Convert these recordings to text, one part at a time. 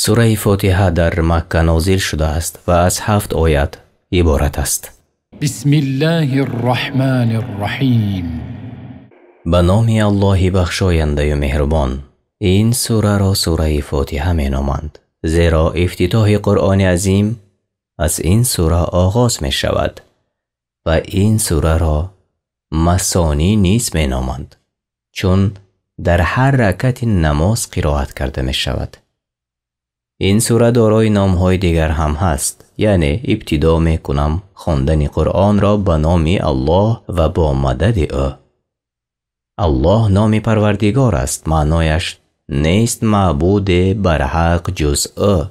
سوره فاتحه در مکه نازل شده است و از 7 آیت عبارت است. بسم الله الرحمن الرحیم. به نام الله بخشاینده و مهربان. این سوره را سوره فاتحه می نامند، زیرا افتتاح قرآن عظیم از این سوره آغاز می شود و این سوره را مثانی نیز می نامند، چون در هر رکعت نماز قرائت کرده می شود. این سوره دارای نام‌های دیگر هم هست، یعنی ابتدا می کنم خواندن قرآن را به نام الله و با مدد او. الله نام پروردگار است، معنایش نیست معبود برحق جز او.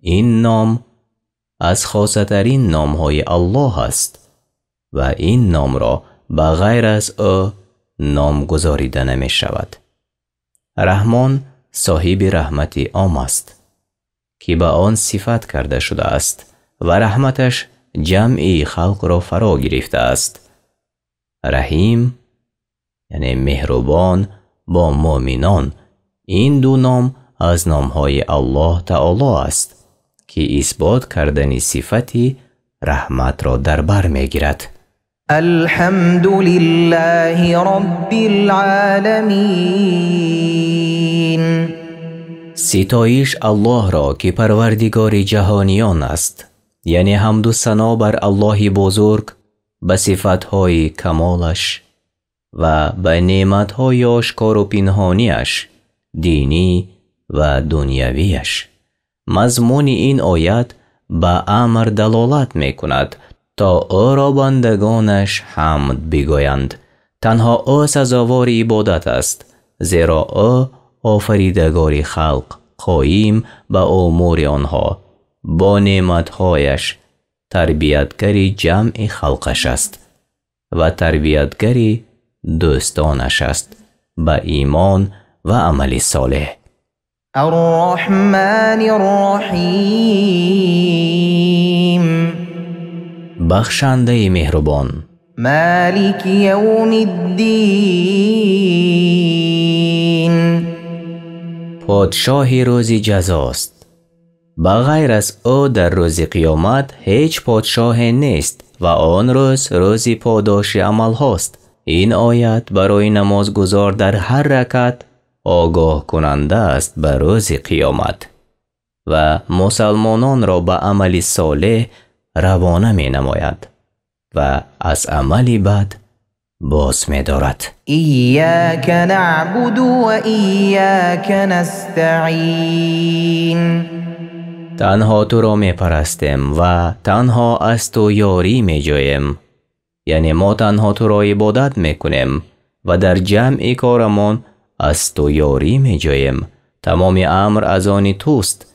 این نام از خاص‌ترین نام‌های الله است و این نام را به غیر از او نام گذاریده نمی شود. رحمان صاحب رحمت عام است که به آن صفت کرده شده است و رحمتش جمعی خلق را فرا گرفته است. رحیم یعنی مهربان با مؤمنان. این دو نام از نامهای الله تعالی است که اثبات کردن صفتی رحمت را در بر میگیرد. الحمد لله رب العالمین. ستایش الله را که پروردگار جهانیان است، یعنی حمد و ثنا بر الله بزرگ به صفتهای کمالش و به نعمتهای آشکار و پنهانیش، دینی و دنیویش. مضمون این آیت به امر دلالت می کند تا او را بندگانش حمد بگویند. تنها او سزاوار عبادت است، زیرا او آفریدگار خلق، قایم به امور آنها، با نعمتهایش تربیتگری جمع خلقش است و تربیتگری دوستانش است به ایمان و عمل صالح. الرحمن الرحیم. بخشنده مهربان. مالک یوم الدین. پادشاه روز جزاست. به غیر از او در روز قیامت هیچ پادشاه نیست و آن روز پاداش عمل هاست. این آیت برای نمازگزار در هر رکعت آگاه کننده است به روز قیامت و مسلمانان را به عمل صالح روانه می نماید و از عملی بد باز می دارد. ایاک نعبد و ایاک نستعین. تنها تو را می پرستیم و تنها از تو یاری می جوییم، یعنی ما تنها تو را عبادت می کنیم و در جمع کارمان از تو یاری می جوییم. تمام امر از آن توست،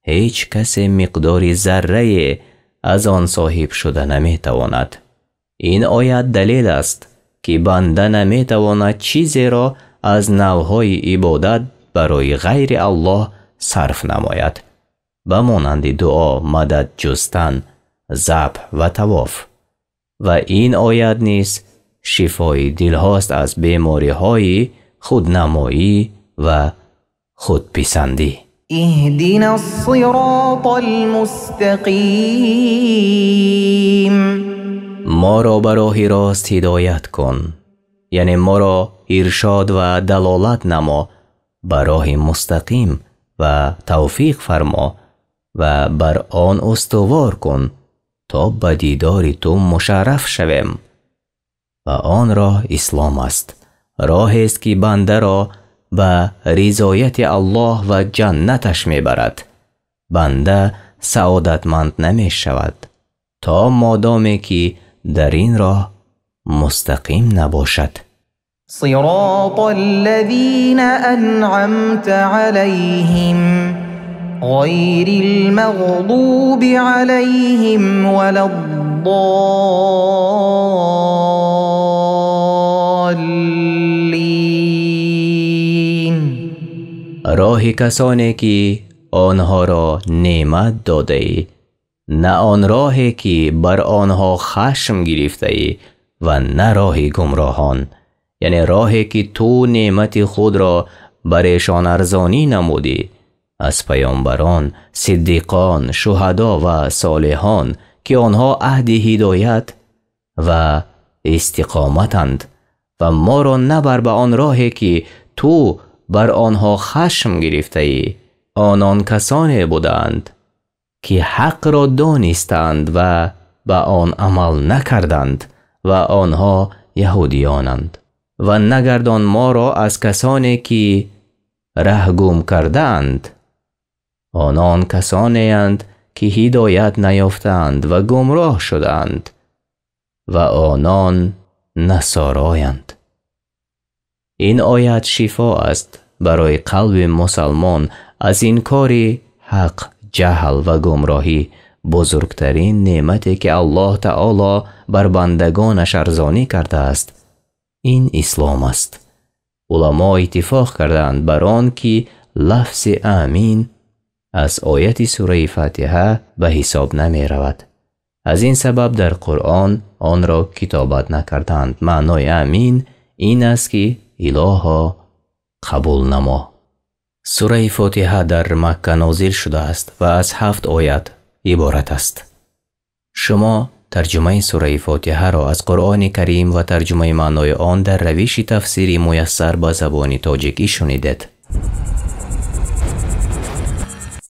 هیچ کس مقداری ذره از آن صاحب شده نمی تواند. این آیت دلیل است که بنده نمی تواند چیزی را از نوعهای عبادت برای غیر الله صرف نماید، به مانند دعا، مدد جستن، ذبح و طواف. و این آیت نیز شفای دل هاست از بیماری های خودنمایی و خودپسندی. اهدنا الصراط المستقیم. ما را به راه راست هدایت کن، یعنی ما را ارشاد و دلالت نما به راه مستقیم و توفیق فرما و بر آن استوار کن تا به دیدار تو مشرف شویم. و آن راه اسلام است، راهی است که بنده را به رضایت الله و جنتش میبرد. بنده سعادتمند نمی شود تا مادامی که در این راه مستقیم نباشد. صراط الذین انعمت علیهم غیر المغضوب علیهم ولا الضالین. راه کسانی که آنها را نعمت داده ای، نه آن راهی که بر آنها خشم گرفته ای و نه راه گمراهان، یعنی راهی که تو نعمت خود را برایشان ارزانی نمودی از پیامبران، صدیقان، شهدا و صالحان که آنها اهل هدایت و استقامتند و ما را نبر به آن راهی که تو بر آنها خشم گرفته ای. آنان کسانی بودند که حق را دانستند و به آن عمل نکردند و آنها یهودیانند. و نگردان ما را از کسانی که ره گم کردند. آنان کسانی اند که هدایت نیافتند و گمراه شدند و آنان نصارایند. این آیت شفا است برای قلب مسلمان از این کار حق، جهل و گمراهی. بزرگترین نعمتی که الله تعالی بر بندگانش ارزانی کرده است این اسلام است. علما اتفاق کردند بر آن که لفظ آمین از آیت سوره فاتحه به حساب نمی رود. از این سبب در قرآن آن را کتابت نکردند. معنای آمین این است که الها قبول نما. سوره فاتحه در مکه نازل شده است و از 7 آیت عبارت است. شما ترجمه سوره فاتحه را از قرآن کریم و ترجمه معنای آن در روش تفسیری میسر به زبان تاجیکی شنیدید.